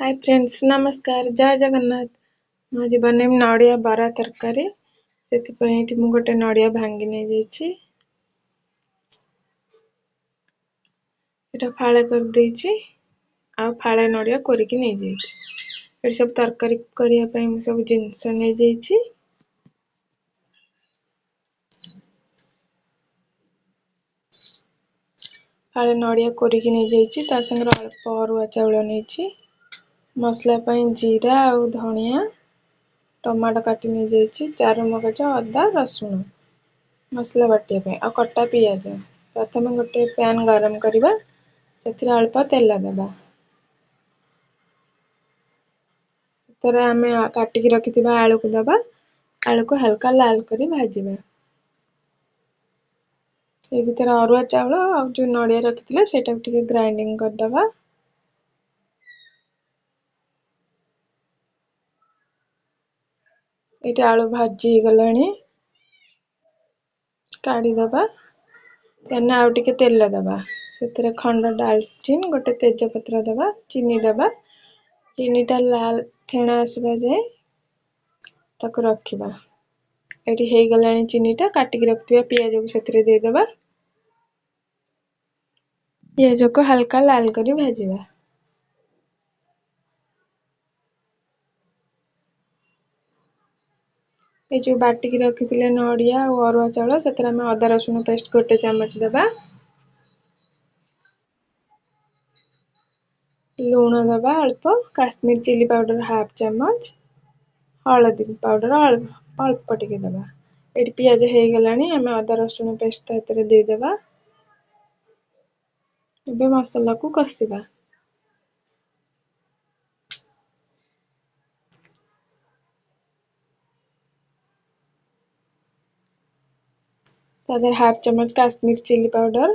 Hi friends नमस्कार जय जगन्नाथ मो आज बनेम नड़िया बरा तरकारी से मु गोटे नड़िया भांगी नहीं जाइए फाड़े कर देछि आ फाड़े नड़िया कोरिकी नहीं जाइए सब तरकारी करिया पई मु सब जिंस नहीं जाइए फाड़े नड़िया कोरिकी नहीं जाइए ता संगे अल्प अरुआ चाउल नहीं मसला पई जीरा और धनिया टमाटो काटी नहीं जाइए चार मगज अदा रसुण मसला बाटिया आ कटा पियाज प्रथम गोटे पैन गरम करवा से अल्प तेल देवा आमे काटिकी रखि आलू को दबा आलू को हल्का लाल करी भाजवा से भीतर अरुआ चाउल और जो नड़िया रखी सेटा ग्राइंडिंग करदबा ये आलू भाजी गलानी काढ़ीदबा पैन आउ टिके तेल दबा से खंड डालचीन गोटे तेजपत्र दबा चीनी दबा चीनीटा लाल फेणा आसवा जाए ताको रखिबा एटी हे गलानी चीनीटा काटिकी रखिबा पियाज को सेथिरे दे दबा पियाज को हल्का लाल करी भाजिबा ये जो बाटिकी रखिथिले नड़िया और अरुआ चाउल सेथरे हम अदा रसुण पेस्ट गोटे चमच दबा लूण दबा अल्प काश्मीर चिली पाउडर हाफ चमच हल्दी पाउडर अल्प टिके दबा ये पियाज हो गलानी आम अदा रसुण पेस्ट दे दबा एबे मसला को कसिबा तादर हाफ चमच Kashmir chilli powder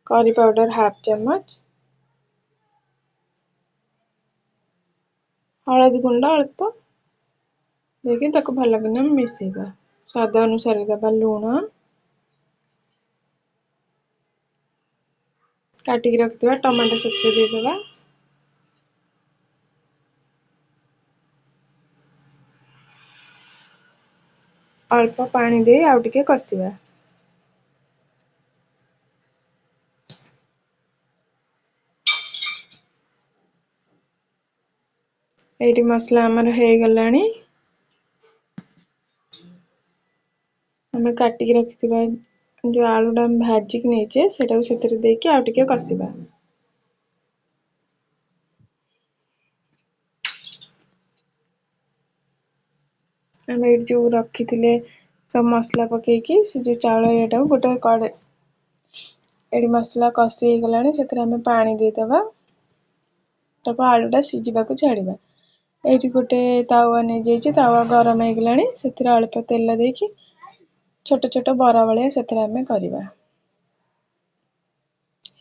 curry powder half चमच हलदी गुंड अल्प देखिए ताको भल कि मिसेबा स्वाद अनुसार दबा लूण काटिकी रखिबा टमाटो सेथिरे दे दबा अल्प पानी दे आउ टिके कसिबा एटी मसला हमर हो गलानी हमें काटिकी रखिबा जो आलूटा हम भाजिकी नहींचे सेटा सेथिरे देकी आउ टिके कसिबा हम एट जो रखिथिले सब मसला पकेकी से जो चाउल एटा गोटे कड़े एटी मसला कसी गलानी सेथिरे हम पानी दे दबा तब आलूटा सिझिबा को छाड़िबा एटी गोटे तावा नहीं जाइए तावा गरम हो गलानी सेथिरे अल्प तेल देकी छोट छोट बरा भाया सेथिरे हम करबा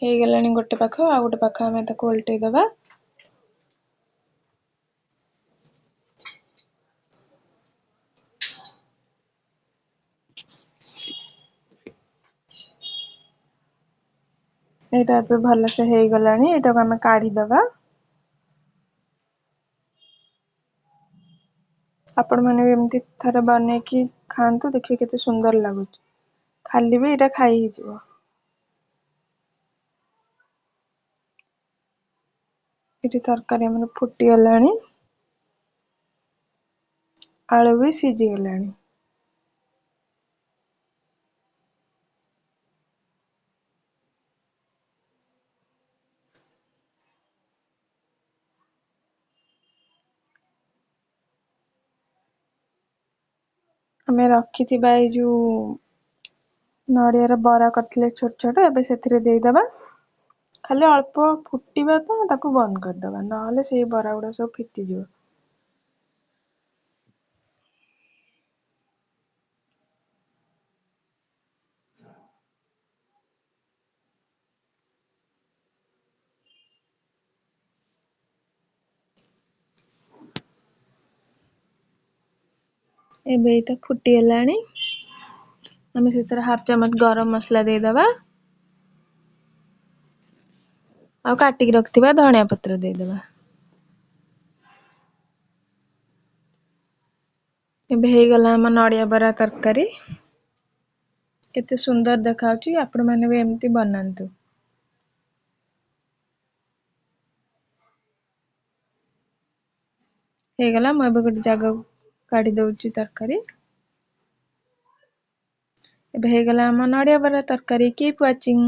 हे गलानी गोटे पाख आ गोटे पाख हम ताको उल्टे दबा एटा पे भल से हे गलानी एटा को हम काढ़ी दबा आपण माने एमती थरे बने की खांतु देखिए केते सुंदर लागुच खाली भी एटा खाई ही जीवो एटी तरकारी हमर फुटी गलानी आलू भी सीझी गलानी हमें रखिथिबा ए जो नड़िया बरा करथिले छोट छोट एबे सेथिरे दे दबा खाली अल्प फुटीबा तो ताको बंद कर दबा नहले से बरा गुडा सब फिटी जिवो एबे तो फुटी गलानी हमें सेथरे हाफ चमच गरम मसला दे दबा आ काटिकी रखिबा धनिया पत्र दे दबा ଏବେ ହେଇଗଲା ଆମ ନଡ଼ିଆ ବରା ତରକାରୀ। କେତେ ସୁନ୍ଦର ଦେଖାଯାଉଛି, ଆପଣମାନେ ବି ଏମିତି ବନାନ୍ତୁ। ହେଇଗଲା, ମୁଁ ଏବେ ଗୋଟେ ଜାଗାକୁ କାଢି ଦଉଛି ତରକାରୀ। ଏବେ ହେଇଗଲା ଆମ ନଡ଼ିଆ ବରା ତରକାରୀ। Keep watching.